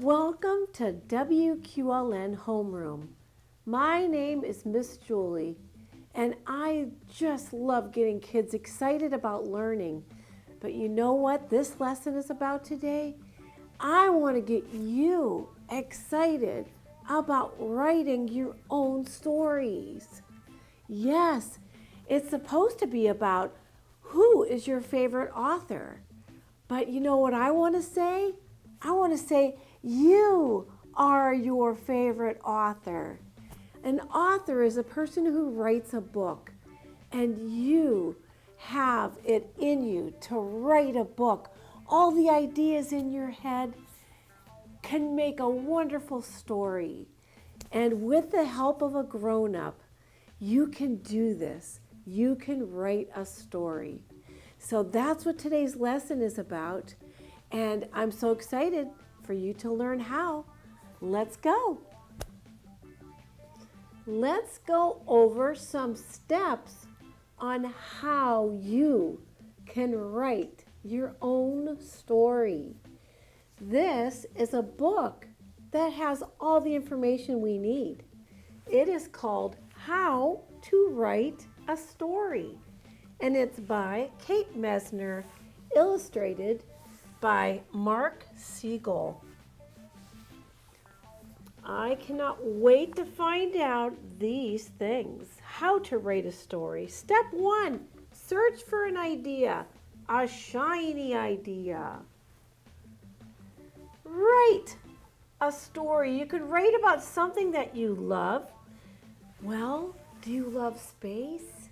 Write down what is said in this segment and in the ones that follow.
Welcome to WQLN Homeroom. My name is Miss Julie, and I just love getting kids excited about learning. But you know what this lesson is about today? I want to get you excited about writing your own stories. Yes, it's supposed to be about who is your favorite author. But you know what I want to say? I want to say you are your favorite author. An author is a person who writes a book, and you have it in you to write a book. All the ideas in your head can make a wonderful story. And with the help of a grown-up, you can do this. You can write a story. So that's what today's lesson is about. And I'm so excited for you to learn how. Let's go. Let's go over some steps on how you can write your own story. This is a book that has all the information we need. It is called How to Write a Story, and it's by Kate Mesner, illustrated by Mark Siegel. I cannot wait to find out these things. How to write a story. Step 1, search for an idea, a shiny idea. Write a story. You could write about something that you love. Well, do you love space?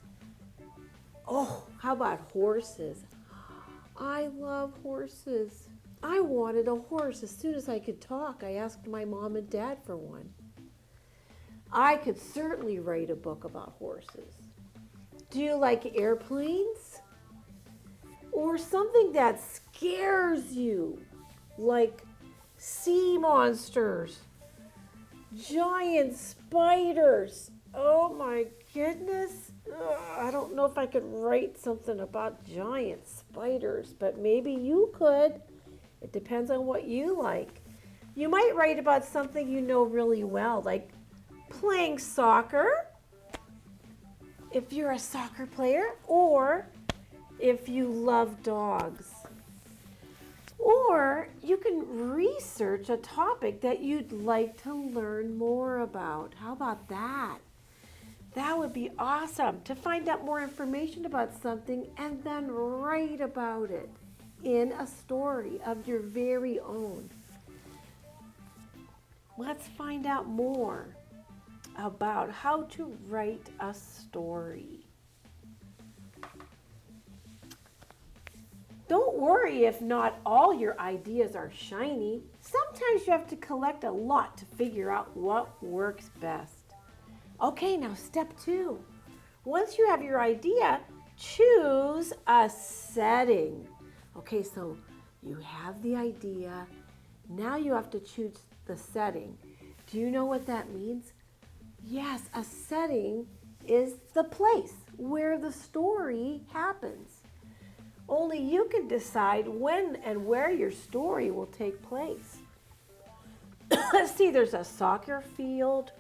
Oh, how about horses? I love horses. I wanted a horse as soon as I could talk. I asked my mom and dad for one. I could certainly write a book about horses. Do you like airplanes? Or something that scares you, like sea monsters, giant spiders. Oh my goodness. I don't know if I could write something about giant spiders, but maybe you could. It depends on what you like. You might write about something you know really well, like playing soccer, if you're a soccer player, or if you love dogs. Or you can research a topic that you'd like to learn more about. How about that? That would be awesome, to find out more information about something and then write about it in a story of your very own. Let's find out more about how to write a story. Don't worry if not all your ideas are shiny. Sometimes you have to collect a lot to figure out what works best. Okay, now step 2. Once you have your idea, choose a setting. Okay, so you have the idea. Now you have to choose the setting. Do you know what that means? Yes, a setting is the place where the story happens. Only you can decide when and where your story will take place. Let's see, there's a soccer field,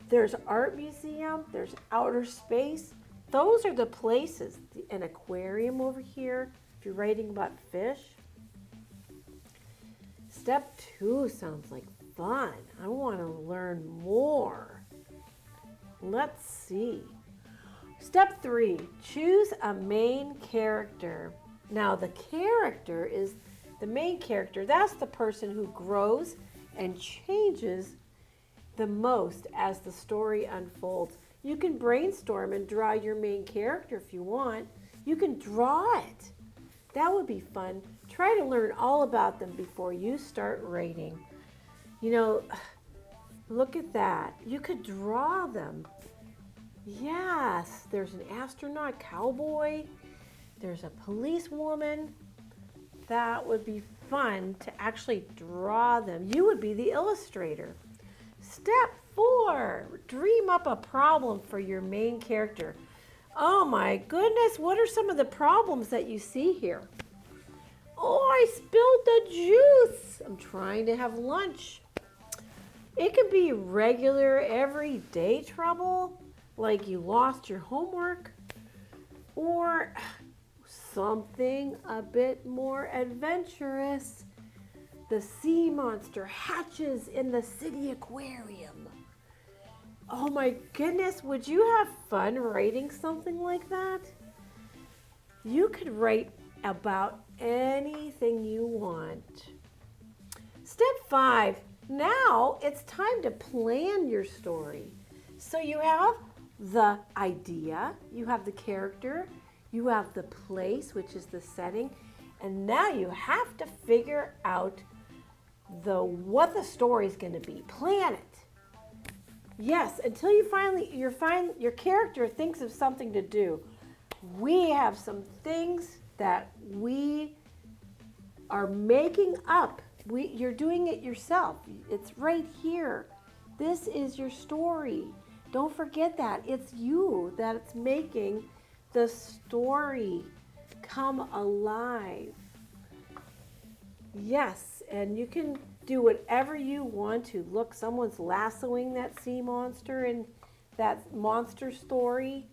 there's an art museum, there's outer space. Those are the places. An aquarium over here, if you're writing about fish. Step 2 sounds like fun. I want to learn more. Let's see. Step 3, choose a main character. Now the character is the main character. That's the person who grows and changes the most as the story unfolds. You can brainstorm and draw your main character if you want. You can draw it. That would be fun. Try to learn all about them before you start writing. You know, look at that. You could draw them. Yes, there's an astronaut cowboy. There's a policewoman. That would be fun to actually draw them. You would be the illustrator. Step 4, dream up a problem for your main character. Oh my goodness, what are some of the problems that you see here? Oh, I spilled the juice. I'm trying to have lunch. It could be regular, everyday trouble, like you lost your homework, or something a bit more adventurous. The sea monster hatches in the city aquarium. Oh my goodness, would you have fun writing something like that? You could write about anything you want. Step 5, now it's time to plan your story. So you have the idea, you have the character, you have the place, which is the setting, and now you have to figure out what the story is going to be. Plan it. Yes, until your character thinks of something to do. We have some things that we are making up. You're doing it yourself. It's right here. This is your story. Don't forget that. It's you that's making the story come alive. Yes, and you can do whatever you want to. Look, someone's lassoing that sea monster in that monster story.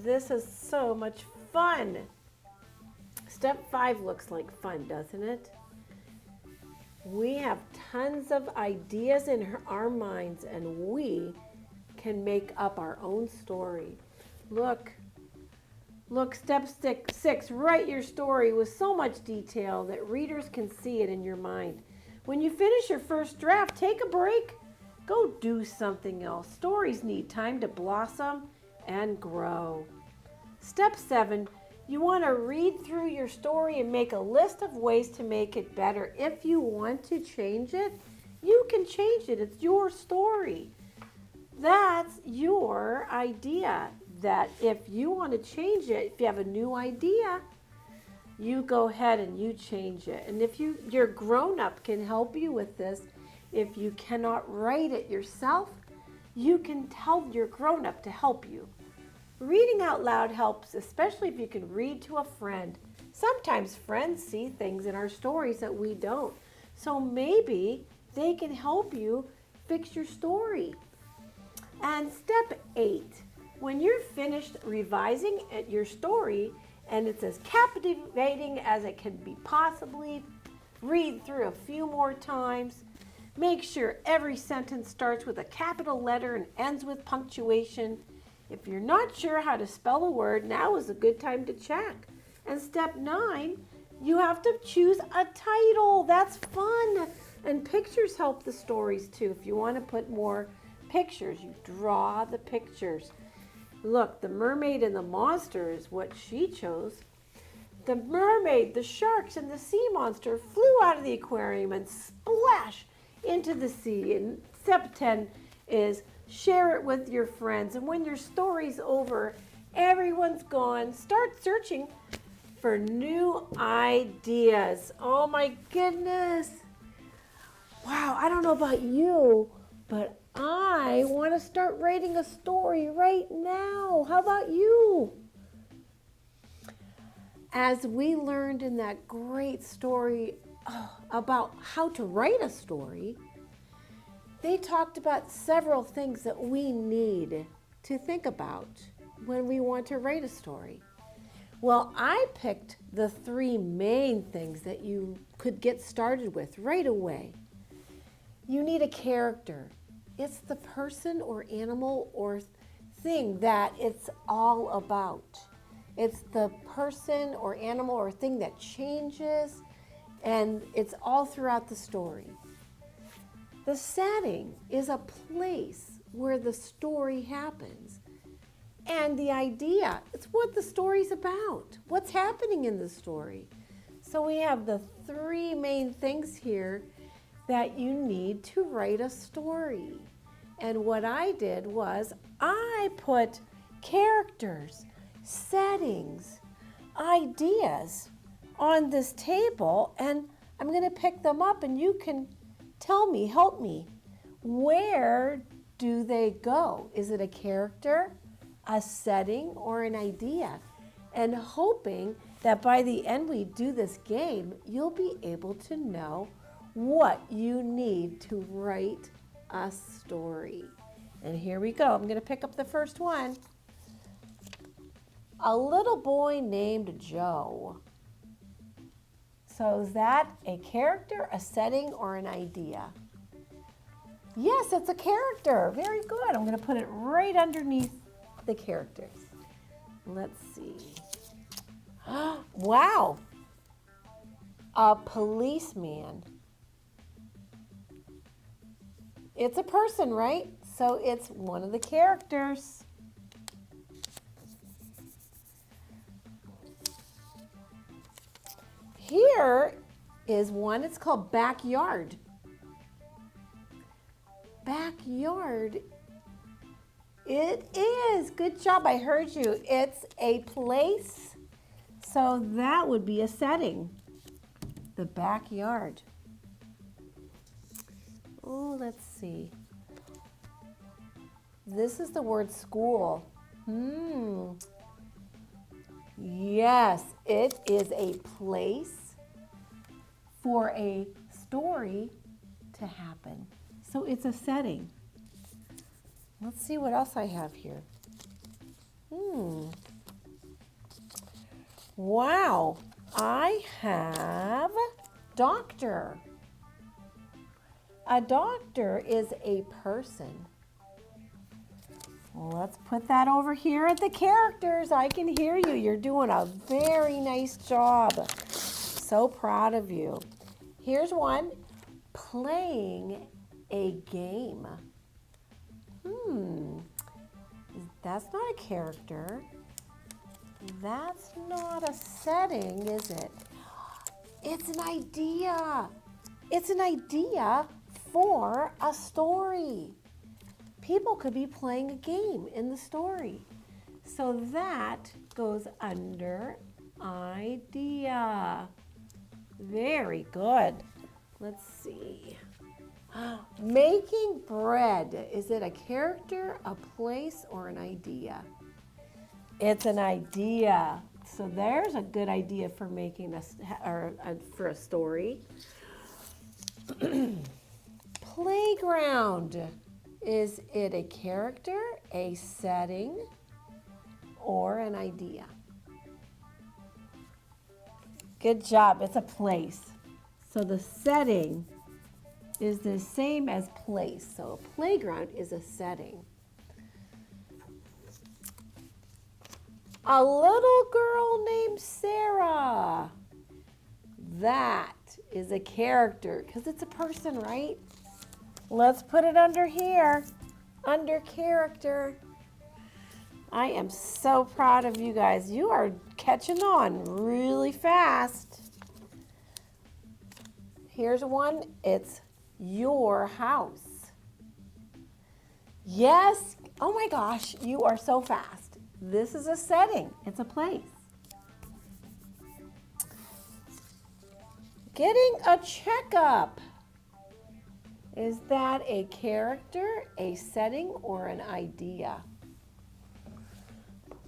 This is so much fun. Step 5 looks like fun, doesn't it? We have tons of ideas in our minds, and we can make up our own story. Look, step 6, write your story with so much detail that readers can see it in your mind. When you finish your first draft, take a break. Go do something else. Stories need time to blossom and grow. Step 7, you want to read through your story and make a list of ways to make it better. If you want to change it, you can change it. It's your story. That's your idea. That if you want to change it, if you have a new idea, you go ahead and you change it. And if your grown-up can help you with this, if you cannot write it yourself, you can tell your grown-up to help you. Reading out loud helps, especially if you can read to a friend. Sometimes friends see things in our stories that we don't. So maybe they can help you fix your story. And step 8. When you're finished revising your story and it's as captivating as it can be possibly, read through a few more times. Make sure every sentence starts with a capital letter and ends with punctuation. If you're not sure how to spell a word, now is a good time to check. And step 9, you have to choose a title. That's fun. And pictures help the stories too. If you want to put more pictures, you draw the pictures. Look, the mermaid and the monster is what she chose. The mermaid, the sharks, and the sea monster flew out of the aquarium and splashed into the sea. And step 10 is share it with your friends. And when your story's over, everyone's gone, start searching for new ideas. Oh my goodness. Wow, I don't know about you, but I want to start writing a story right now. How about you? As we learned in that great story about how to write a story, they talked about several things that we need to think about when we want to write a story. Well, I picked the 3 main things that you could get started with right away. You need a character. It's the person or animal or thing that it's all about. It's the person or animal or thing that changes, and it's all throughout the story. The setting is a place where the story happens. And the idea, it's what the story's about. What's happening in the story? So we have the 3 main things here that you need to write a story. And what I did was I put characters, settings, ideas on this table, and I'm going to pick them up, and you can tell me, help me. Where do they go? Is it a character, a setting, or an idea? and hoping that by the end we do this game, you'll be able to know what you need to write a story. And here we go. I'm going to pick up the first one. A little boy named Joe. So is that a character, a setting, or an idea? Yes, it's a character. Very good. I'm going to put it right underneath the characters. Let's see. Wow. A policeman. It's a person, right? So it's one of the characters. Here is one, it's called backyard. Backyard. It is. Good job, I heard you. It's a place. So that would be a setting. The backyard. Oh, let's see. This is the word school. Yes, it is a place for a story to happen. So it's a setting. Let's see what else I have here. Wow, I have doctor. A doctor is a person. Let's put that over here at the characters. I can hear you. You're doing a very nice job. So proud of you. Here's one. Playing a game. That's not a character. That's not a setting, is it? It's an idea. It's an idea for a story. People could be playing a game in the story. So that goes under idea. Very good. Let's see. Making bread. Is it a character, a place, or an idea? It's an idea. So there's a good idea for making for a story. Playground. Is it a character, a setting, or an idea? Good job. It's a place. So the setting is the same as place. So a playground is a setting. A little girl named Sarah. That is a character because it's a person, right? Let's put it under here, under character. I am so proud of you guys. You are catching on really fast. Here's one. It's your house. Yes. Oh my gosh, you are so fast. This is a setting. It's a place. Getting a checkup. Is that a character, a setting, or an idea?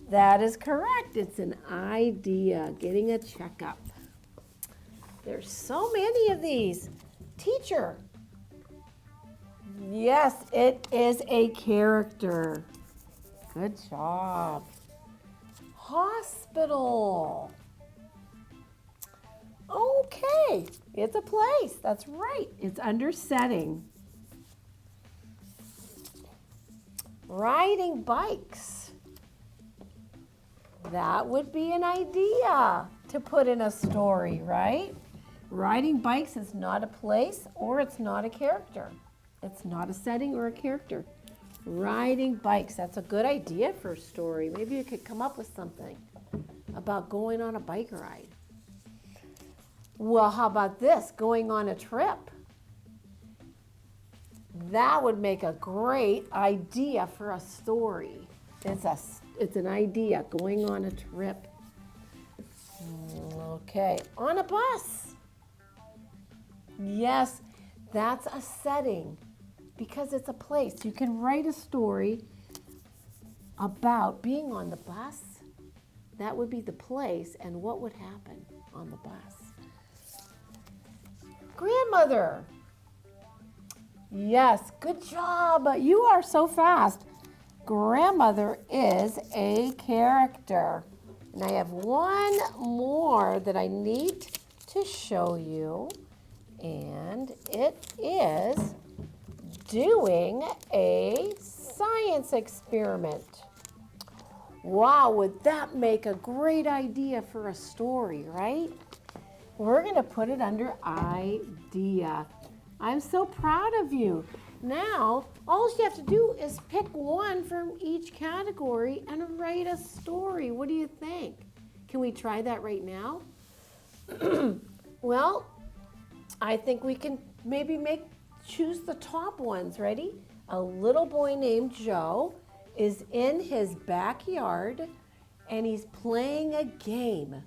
That is correct. It's an idea, getting a checkup. There's so many of these. Teacher. Yes, it is a character. Good job. Hospital. Okay, it's a place. That's right. It's under setting. Riding bikes. That would be an idea to put in a story, right? Riding bikes is not a place or it's not a character. It's not a setting or a character. Riding bikes, that's a good idea for a story. Maybe you could come up with something about going on a bike ride. Well, how about this? Going on a trip. That would make a great idea for a story. It's an idea, going on a trip. Okay, on a bus. Yes, that's a setting because it's a place. You can write a story about being on the bus that would be the place, and what would happen on the bus? Grandmother. Yes, good job. You are so fast. Grandmother is a character. And I have one more that I need to show you. And it is doing a science experiment. Wow, would that make a great idea for a story, right? We're going to put it under idea. I'm so proud of you. Now, all you have to do is pick one from each category and write a story. What do you think? Can we try that right now? Well, I think we can maybe choose the top ones. Ready? A little boy named Joe is in his backyard and he's playing a game.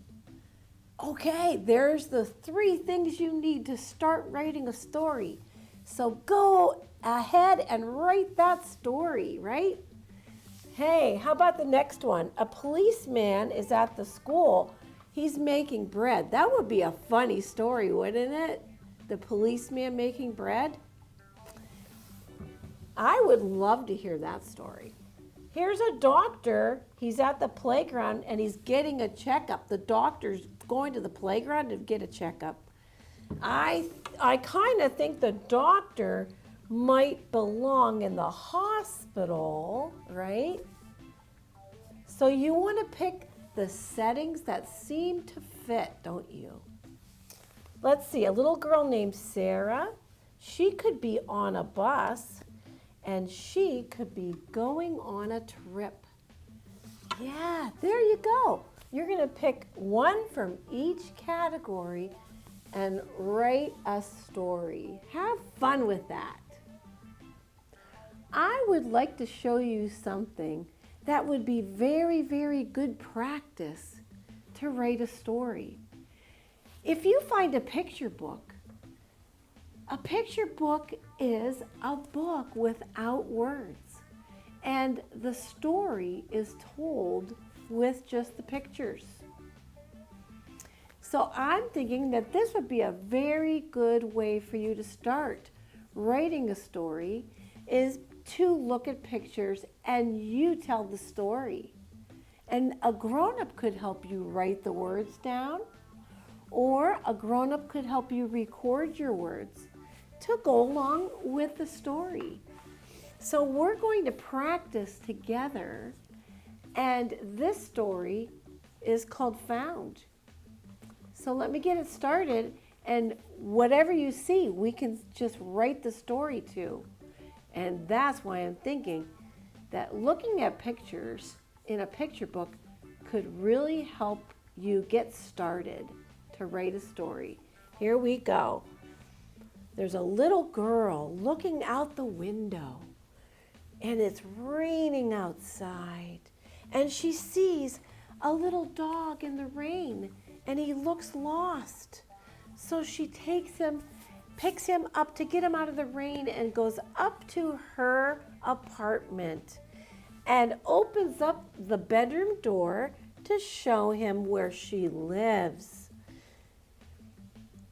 Okay, there's the 3 things you need to start writing a story. So go ahead and write that story, right? Hey, how about the next one? A policeman is at the school. He's making bread. That would be a funny story, wouldn't it? The policeman making bread. I would love to hear that story. Here's a doctor. He's at the playground and he's getting a checkup. The doctor's going to the playground to get a checkup. I kind of think the doctor might belong in the hospital, right? So you want to pick the settings that seem to fit, don't you? Let's see, a little girl named Sarah. She could be on a bus and she could be going on a trip. Yeah, there you go. You're going to pick one from each category and write a story. Have fun with that. I would like to show you something that would be very, very good practice to write a story. If you find a picture book is a book without words, and the story is told with just the pictures. So I'm thinking that this would be a very good way for you to start writing a story, is to look at pictures and you tell the story. And a grown-up could help you write the words down, or a grown-up could help you record your words to go along with the story. So we're going to practice together, and this story is called Found. So let me get it started, and whatever you see, we can just write the story to. And that's why I'm thinking that looking at pictures in a picture book could really help you get started to write a story. Here we go. There's a little girl looking out the window, and it's raining outside, and she sees a little dog in the rain, and he looks lost. So she picks him up to get him out of the rain and goes up to her apartment and opens up the bedroom door to show him where she lives.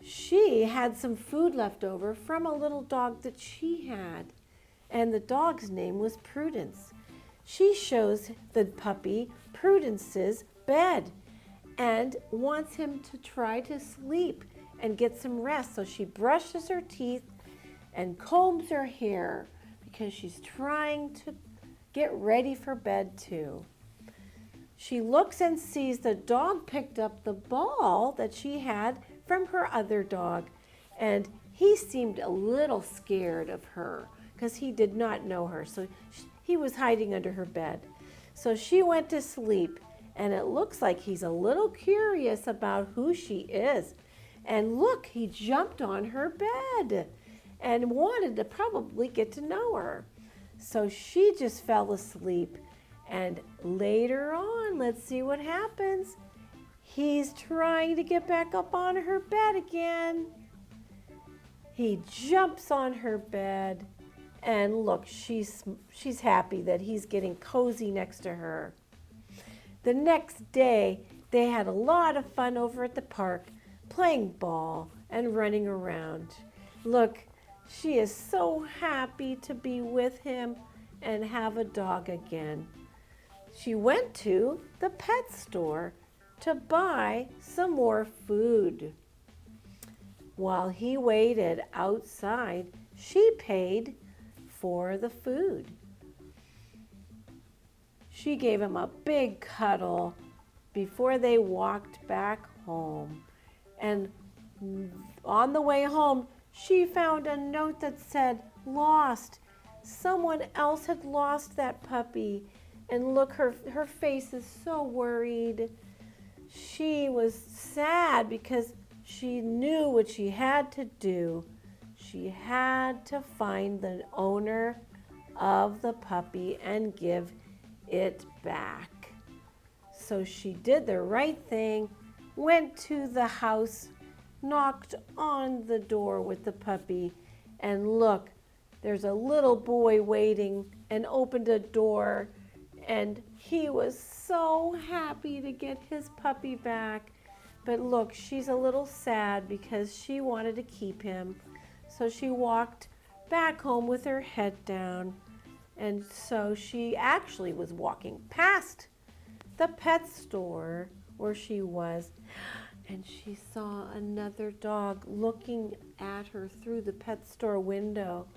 She had some food left over from a little dog that she had, and the dog's name was Prudence. She shows the puppy Prudence's bed and wants him to try to sleep and get some rest. So she brushes her teeth and combs her hair because she's trying to get ready for bed too. She looks and sees the dog picked up the ball that she had from her other dog, and he seemed a little scared of her because he did not know her. So he was hiding under her bed. So she went to sleep, and it looks like he's a little curious about who she is. And look, he jumped on her bed and wanted to probably get to know her. So she just fell asleep. And later on, let's see what happens. He's trying to get back up on her bed again. He jumps on her bed. And look, she's happy that he's getting cozy next to her. The next day, they had a lot of fun over at the park, playing ball and running around. Look, she is so happy to be with him and have a dog again. She went to the pet store to buy some more food. While he waited outside, she paid for the food. She gave him a big cuddle before they walked back home. And on the way home, she found a note that said, "Lost." Someone else had lost that puppy. And look, her face is so worried. She was sad because she knew what she had to do. She had to find the owner of the puppy and give it back. So she did the right thing, went to the house, knocked on the door with the puppy, and look, there's a little boy waiting, and opened a door, and he was so happy to get his puppy back. But look, she's a little sad because she wanted to keep him. So she walked back home with her head down. And so she actually was walking past the pet store where she was, and she saw another dog looking at her through the pet store window.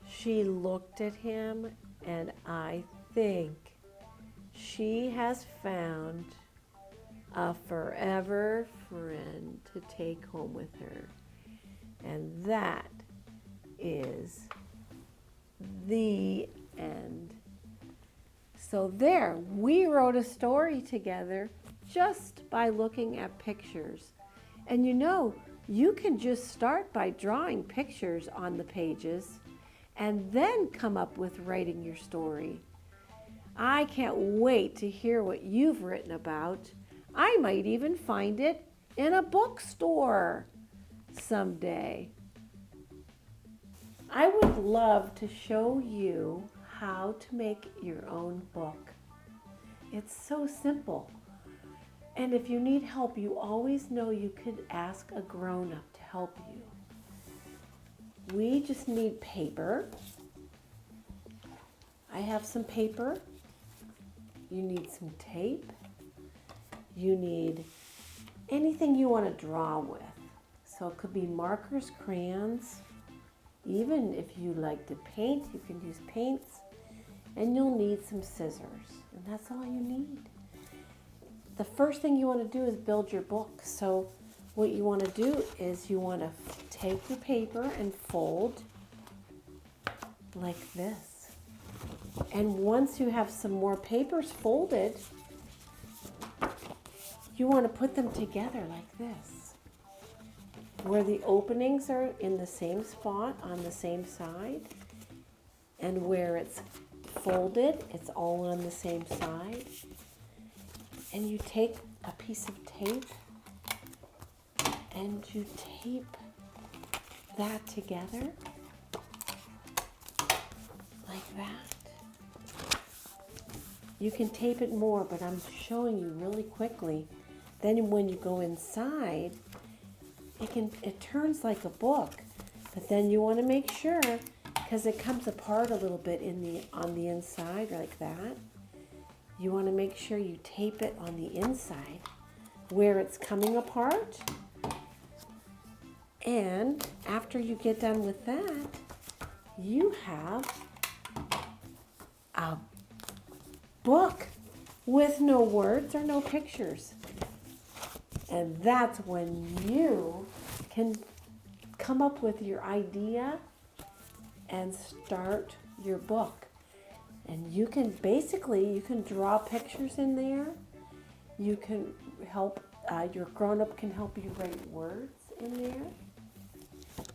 She looked at him, and I think she has found a forever friend to take home with her. And that is the end. So there, we wrote a story together just by looking at pictures. And you know, you can just start by drawing pictures on the pages and then come up with writing your story. I can't wait to hear what you've written about. I might even find it in a bookstore someday. I would love to show you how to make your own book. It's so simple. And if you need help, you always know you could ask a grown-up to help you. We just need paper. I have some paper. You need some tape. You need anything you want to draw with. So it could be markers, crayons. Even if you like to paint, you can use paints. And you'll need some scissors. And that's all you need. The first thing you want to do is build your book. So what you want to do is you want to take your paper and fold like this. And once you have some more papers folded, you want to put them together like this, where the openings are in the same spot on the same side, and where it's folded, it's all on the same side. And you take a piece of tape and you tape that together like that. You can tape it more, but I'm showing you really quickly. Then when you go inside, it turns like a book, but then you want to make sure, because it comes apart a little bit on the inside like that. You want to make sure you tape it on the inside where it's coming apart. And after you get done with that, you have a book with no words or no pictures. And that's when you can come up with your idea and start your book. And you can draw pictures in there. You can help, your grown-up can help you write words in there.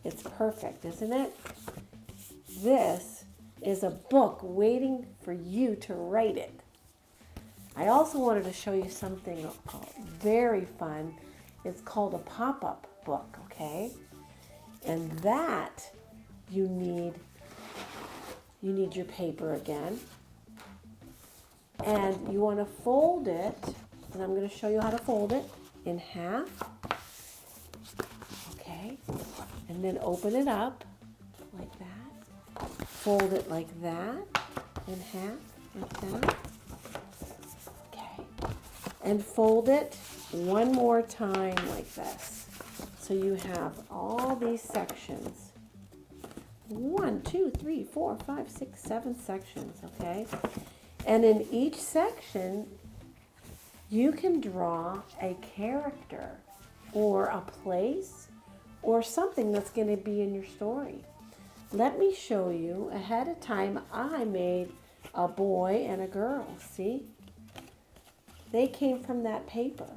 It's perfect, isn't it? This is a book waiting for you to write it. I also wanted to show you something very fun. It's called a pop-up book, okay? And that you need your paper again. And you want to fold it, and I'm going to show you how to fold it in half. Okay, and then open it up like that. Fold it like that, in half, like that. Okay, and fold it one more time like this. So you have all these sections. 1, 2, 3, 4, 5, 6, 7 sections, okay? And in each section, you can draw a character or a place or something that's going to be in your story. Let me show you. Ahead of time, I made a boy and a girl. See? They came from that paper.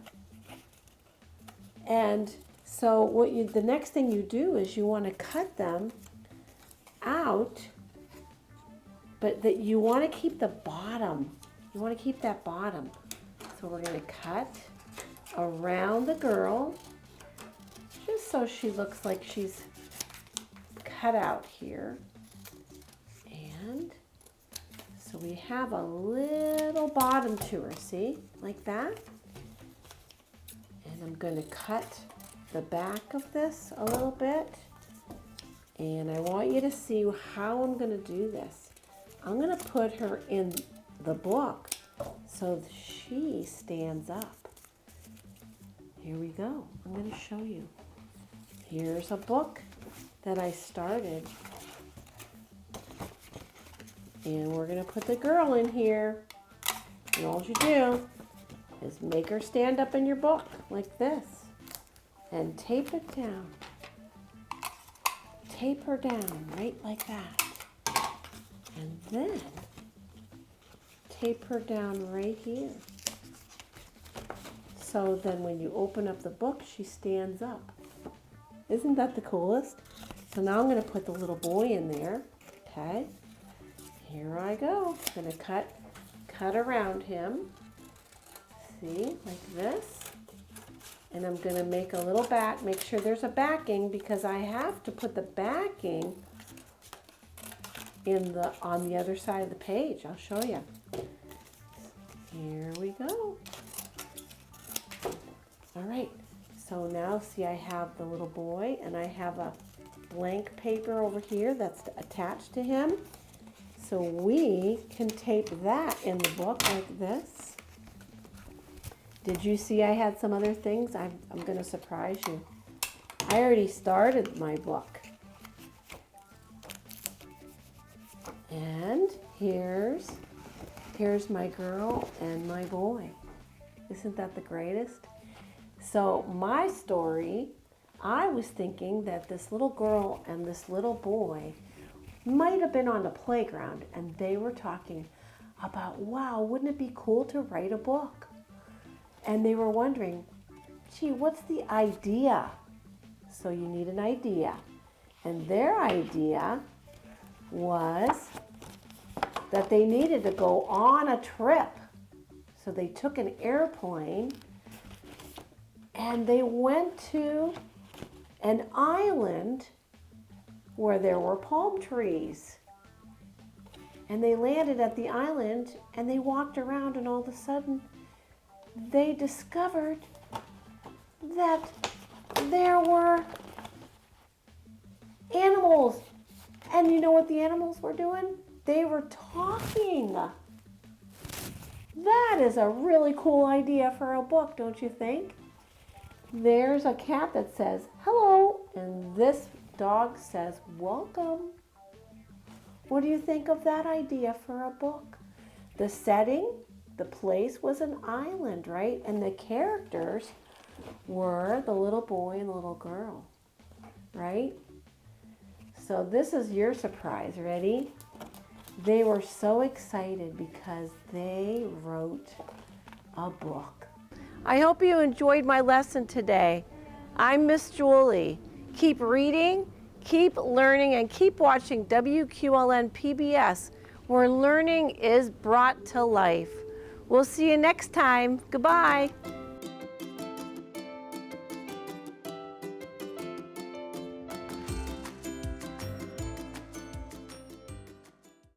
And so the next thing you do is you want to cut them out, but that you want to keep the bottom. You want to keep that bottom. So we're going to cut around the girl just so she looks like she's cut out here. And so we have a little bottom to her, see? Like that. And I'm going to cut the back of this a little bit. And I want you to see how I'm going to do this. I'm going to put her in the book so she stands up. Here we go. I'm going to show you. Here's a book that I started. And we're going to put the girl in here. And all you do is make her stand up in your book like this. And tape it down. Tape her down right like that. And then tape her down right here. So then when you open up the book, she stands up. Isn't that the coolest? So now I'm going to put the little boy in there. Okay. Here I go. I'm going to cut around him. See, like this. And I'm going to make a little back, make sure there's a backing because I have to put the backing on the other side of the page. I'll show you. Here we go. All right, so now see I have the little boy and I have a blank paper over here that's attached to him. So we can tape that in the book like this. Did you see I had some other things? I'm going to surprise you. I already started my book. And here's my girl and my boy. Isn't that the greatest? So my story, I was thinking that this little girl and this little boy might have been on the playground and they were talking about, wow, wouldn't it be cool to write a book? And they were wondering, gee, what's the idea? So you need an idea. And their idea was that they needed to go on a trip. So they took an airplane and they went to an island where there were palm trees. And they landed at the island and they walked around and all of a sudden they discovered that there were animals. And you know what the animals were doing? They were talking. That is a really cool idea for a book, don't you think? There's a cat that says, hello, and this dog says, welcome. What do you think of that idea for a book? The setting, the place was an island, right? And the characters were the little boy and the little girl, right? So this is your surprise. Ready? They were so excited because they wrote a book. I hope you enjoyed my lesson today. I'm Miss Julie. Keep reading, keep learning, and keep watching WQLN PBS, where learning is brought to life. We'll see you next time. Goodbye.